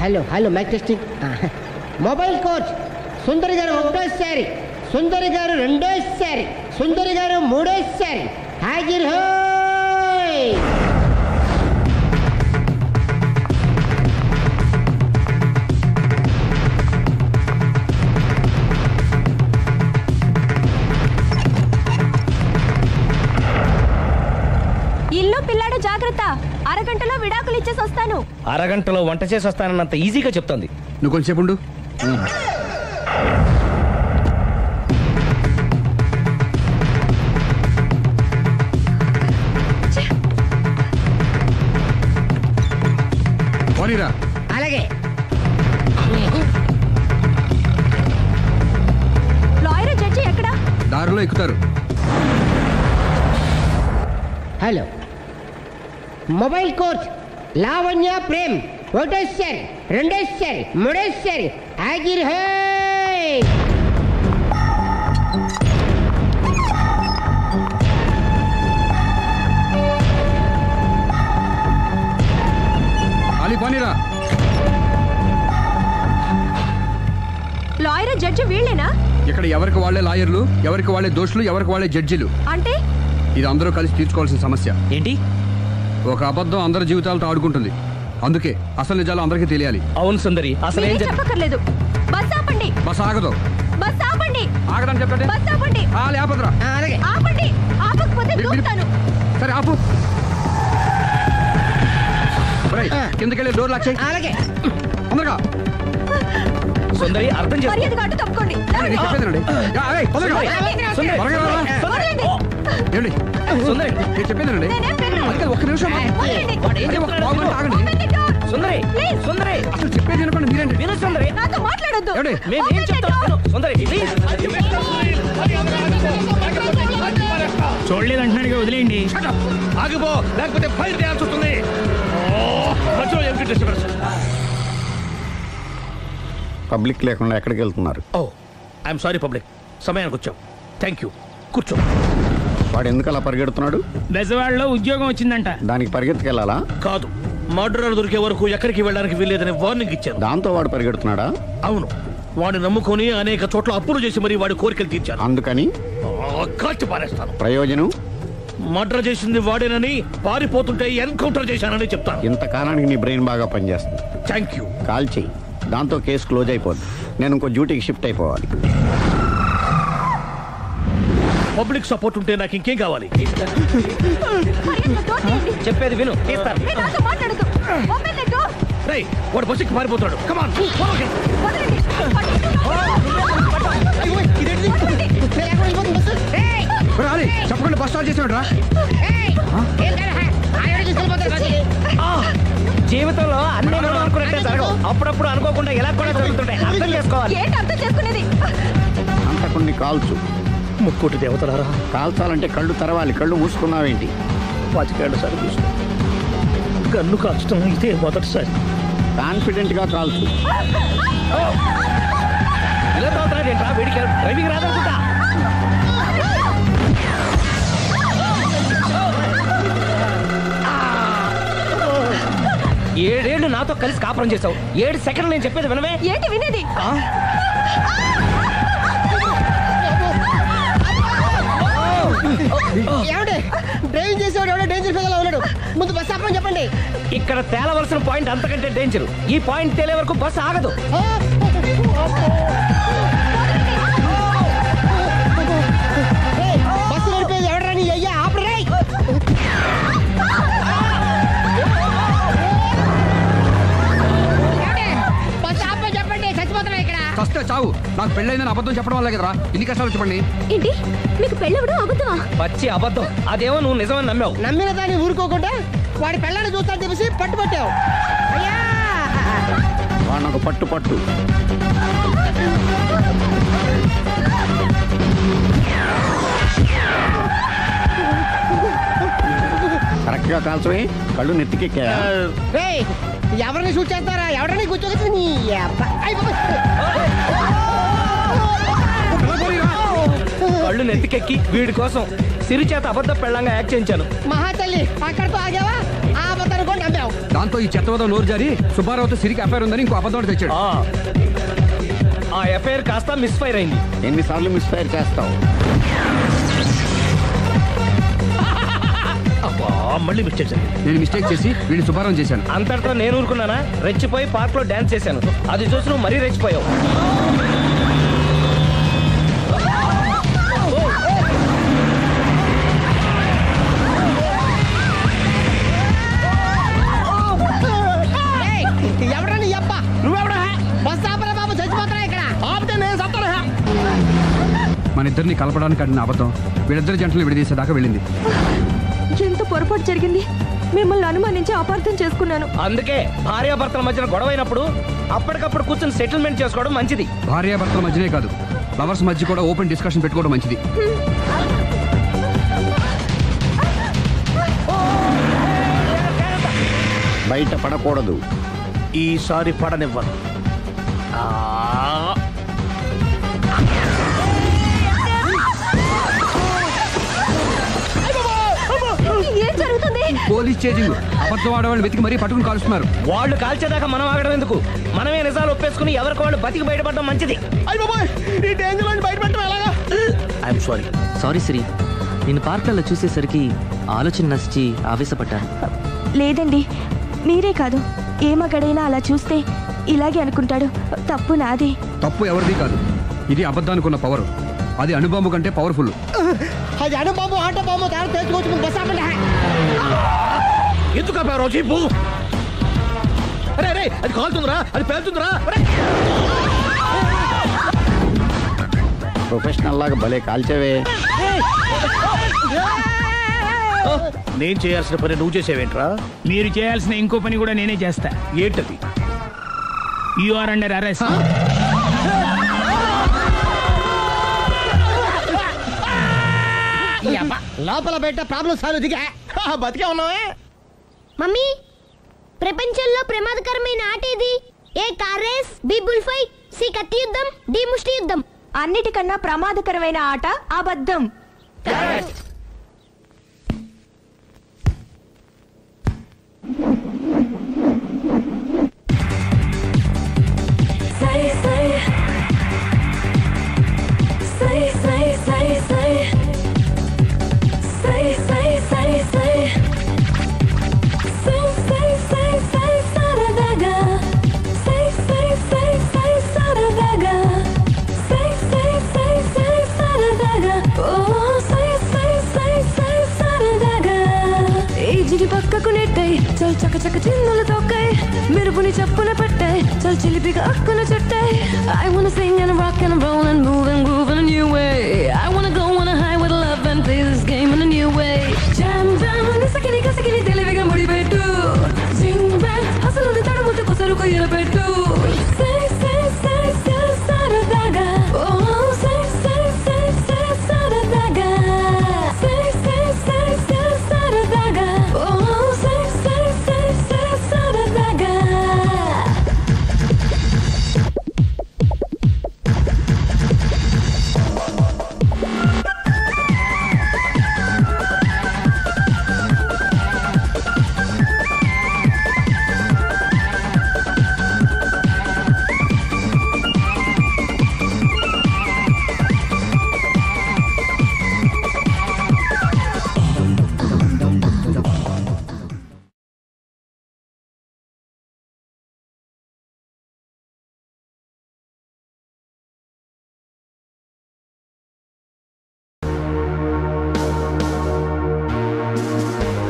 Hello hello mike testing. Mobile coach Sundari garu ఒకటోసారి, సుందరి గారు రెండోసారి, సుందరి గారు మూడోసారి. హాజర్ హోయ్. ఇల్లు పిల్లాడు జాగ్రత్త. అరగంటలో విడాకులు ఇచ్చేసి వస్తాను. అరగంటలో వంట చేసి వస్తానన్నంత ఈజీగా చెప్తోంది. నువ్వు కొంచెం ఉండు. పోనీరా. అలాగే. లాయర్ జడ్జి ఎక్కడ? దారిలో ఎక్కుతారు. Hello mobile coach Lavanya Prem ఒకటోసారి, రెండోసారి, మూడోసారి. హాజర్ హోయ్. పోనీరా. లాయర్ జడ్జి వీళ్ళేనా? ఇక్కడ ఎవరికి వాళ్ళే లాయర్లు, ఎవరికి వాళ్ళే దోషులు, ఎవరికి వాళ్ళే జడ్జిలు. అంటే ఇది అందరూ కలిసి తీర్చుకోవాల్సిన సమస్య. ఏంటి? ఒక అబద్ధం అందరి జీవితాలతో ఆడుకుంటుంది. అందుకే అసలు నిజాలు అందరికీ తెలియాలి. అవును సుందరి, అసలు ఏం చెప్పక్కర్లేదు. బస్ ఆపండి. బస్ ఆగదు. బస్ ఆపండి. ఆగడం చెప్పండి. బస్ ఆపండి. ఆపదురా. అలాగే. ఆపండి. ఆపకపోతే దూకుతాను. సరే ఆపు. కిందకెళ్ళి డోర్ లాక్ చేయి. అలాగే. తొందరగా. సుందరి అర్థం చేసుకో. మర్యాదగా అడ్డు తప్పుకోండి. చెప్పేదండి. ఒక్క నిమిషం సుందరి, సుందరి అసలు చెప్పేది వినకుండా మీరేంటి? విను సుందరి. నాతో మాట్లాడొద్దు. మేము ఏం చెప్తాం సుందరి. చూడలేదు అంటున్నాడుగా, వదిలేయండి. ఆగిపో, లేకపోతే ఫైర్ చేయాల్సి వస్తుంది. పబ్లిక్ లేకుండా ఎక్కడికి వెళ్తున్నారు? ఓ ఐఎమ్ సారీ పబ్లిక్, సమయానికి వచ్చాం. Thank you. కూర్చో. వాడు ఎందుకు అలా పరిగెడుతున్నాడు? బెజవాడలో ఉద్యోగం వచ్చిందంట. దానికి పరిగెత్తుకెళ్ళాలా? కాదు, మర్డరర్ దొరికే వరకు ఎక్కడికి వెళ్ళడానికి వీల్లేదని వార్నింగ్ ఇచ్చాను. దాంతో వాడు పరిగెడుతున్నాడా? అవును, వాడిని నమ్ముకొని అనేక చోట్ల అప్పులు చేసి మరీ వాడి కోరికలు తీర్చాను. అందుకని కాల్చి పారేస్తాను. ప్రయోజనం? మర్డర్ చేసింది వాడేనని, పారిపోతుంటే ఎన్కౌంటర్ చేశానని చెప్తాను. ఇంతకాలానికి నీ బ్రెయిన్ బాగా పనిచేస్తుంది. Thank you. కాల్ చెయ్యి, దాంతో కేసు క్లోజ్ అయిపోద్ది. నేను ఇంకో డ్యూటీకి షిఫ్ట్ అయిపోవాలి. పబ్లిక్ సపోర్ట్ ఉంటే నాకు ఇంకేం కావాలి? చెప్పేది విను. వాడు బస్సుకి పారిపోతాడు. కమాన్. చెప్పకుండా బస్ స్టార్ట్ చేసాడు రా. జీవితంలో అన్ని మనం అనుకున్నట్టే జరగవు. అప్పుడప్పుడు అనుకోకుండా ఎలా కూడా జరుగుతుంటాయి. అర్థం చేసుకోవాలి. అంతకుని కాల్చు. ముక్కోటి దేవతలారా, కాల్చాలంటే కళ్ళు తెరవాలి. కళ్ళు మూసుకున్నావేంటి? 25 సార్లు చూసిన గన్ను కాల్చడం ఇదే మొదటిసారి. కాన్ఫిడెంట్ గా కాల్చు. ఇలా తాగుతున్నాడేంట్రా? వీడికి డ్రైవింగ్ రాదనుకుంటా. ఏడేళ్లు నాతో కలిసి కాపురం చేసావు. 7 సెకండ్లు నేను చెప్పేది వినవే. ఏంటి వినేది? డ్రైవింగ్ చేసేవాడు ఎవడో డేంజర్ ఫీల్ ఉన్నాడు. ముందు బస్ ఆపమని చెప్పండి. ఇక్కడ తేలవలసిన పాయింట్ అంతకంటే డేంజర్. ఈ పాయింట్ తేలే వరకు బస్సు ఆగదు. బస్సు నడిపేది ఎవడరాని అయ్యా ఆపరే. బస్ ఆపమని చెప్పండి. చచ్చిపోతున్నా ఇక్కడ. వస్తే చావు. నాకు పెళ్ళైందని అబద్ధం చెప్పడం వల్ల కదరా ఇన్ని కష్టాలు చెప్పండి. ఏంటి మీకు పెళ్ళవడం అబద్ధమా? పచ్చి అబద్ధం. అదేమో నువ్వు నిజమని నమ్మావు. నమ్మిన దాన్ని ఊరుకోకుండా వాడి పెళ్ళాన్ని చూస్తాను చెప్పేసి పట్టుబట్టావు. అయ్యా వాడినొక పట్టు పట్టు. కరెక్ట్ గా కాల్చవే. కళ్ళు నెత్తికెక్కా. ఎవరిని షూట్ చేస్తారా? ఎవరిని కూర్చోవచ్చు. నీ కళ్ళు నెత్తికెక్కి వీడి కోసం సిరి చేత అబద్ధ పెళ్ళంగా యాక్ట్ చేయించాను. మహాతల్లి అక్కడితో ఆగావా? ఆ అబద్ధాన్ని కూడా నమ్మావు. దాంతో ఈ చెత్తవదో నోరు జారి సుబ్బారావుతో సిరికి అఫైర్ ఉందని ఇంకో అబద్ధం తెచ్చాడు. ఆ ఎఫ్ఐఆర్ కాస్త మిస్ఫైర్ అయింది. ఎన్నిసార్లు మిస్ఫైర్ చేస్తావు? మళ్ళీ మిస్టేక్ చేశాను. నేను మిస్టేక్ చేసి వీడిని సుబ్బారావు చేశాను. అంతటితో నేను ఊరుకున్నానా? రెచ్చిపోయి పార్క్ లో డాన్స్ చేశాను. అది చూసి నువ్వు మరీ రెచ్చిపోయావు. ఎవరా నీ అబ్బా? నువ్వెవడా? బస్ ఆపరా బాబు, చచ్చిపోతారా ఇక్కడ. ఆపితే నేను సత్తారా? మన ఇద్దరిని కలపడానికి అడిగిన అబద్ధం వీళ్ళిద్దరి జంటలు విడదీసేదాకా వెళ్ళింది. ఎంత పొరపాటు జరిగింది. మిమ్మల్ని అనుమానించి అపార్థం చేసుకున్నాను. అందుకే భార్యాభర్తల మధ్యన గొడవైనప్పుడు అప్పటికప్పుడు కూర్చొని సెటిల్మెంట్ చేసుకోవడం మంచిది. భార్యాభర్తల మధ్యనే కాదు, లవర్స్ మధ్య కూడా ఓపెన్ డిస్కషన్ పెట్టుకోవడం మంచిది. బయట పడకూడదు. ఈసారి పడనివ్వను. ఏం జరుగుతుంది? Police chasing. అబద్ధం ఆడవాళ్ళు వెతికి మరీ పట్టుకుని కాలుస్తున్నారు. వాళ్ళు కాల్చేదాకా మనం ఆగడం ఎందుకు? మనమే నిజాలు ఒప్పేసుకుని ఎవరికి వాళ్ళు బతికి బయటపడడం మంచిది. I'm sorry. సారీ శ్రీ, నేను పార్కులలో చూసేసరికి ఆలోచన నచ్చి ఆవేశపడ్డాను. లేదండి, మీరే కాదు, ఏ మగాడైనా అలా చూస్తే ఇలాగే అనుకుంటాడు. తప్పు నాది. తప్పు ఎవరిది కాదు. ఇది అబద్ధానికి ఉన్న పవర్. అది అణుబాంబు కంటే పవర్ఫుల్. అది అణుబాంబు, ఆట బాంబు తయారు తెచ్చుకోవచ్చు. బస్ ఆపండి. ఎందుకు ఆపారో చెప్పు. అరే అది కాలుతుందిరా, అది పేలుతుందిరా. ప్రొఫెషనల్ లాగా భలే కాల్చేవే. నేను చేయాల్సిన పని నువ్వు చేసేవేంట్రా? మీరు చేయాల్సిన ఇంకో పని కూడా నేనే చేస్తా. ఏంటది? You are under arrest. లోపల బయట ప్రాబ్లం సాల్వ్. దిగా బతికే ఉన్నావే. మమ్మీ, ప్రపంచంలో ప్రమాదకరమైన ఆట ఏది? A car race, B bull fight, C కత్తి యుద్ధం, డి ముష్టి యుద్ధం. అన్నిటికన్నా ప్రమాదకరమైన ఆట అబద్ధం. పక్కకు నెట్టాయి చల్ చక్క చక్క చిన్నలు తొక్కాయి మెరుపుని చెప్పున పెట్టాయి చల్ చిలిపిగా అక్కున చుట్టాయి. I wanna sing and rock and roll and move and groove in a new way. I wanna go on a high with love and play this game in a new way. Jam jam, nisakini kasakini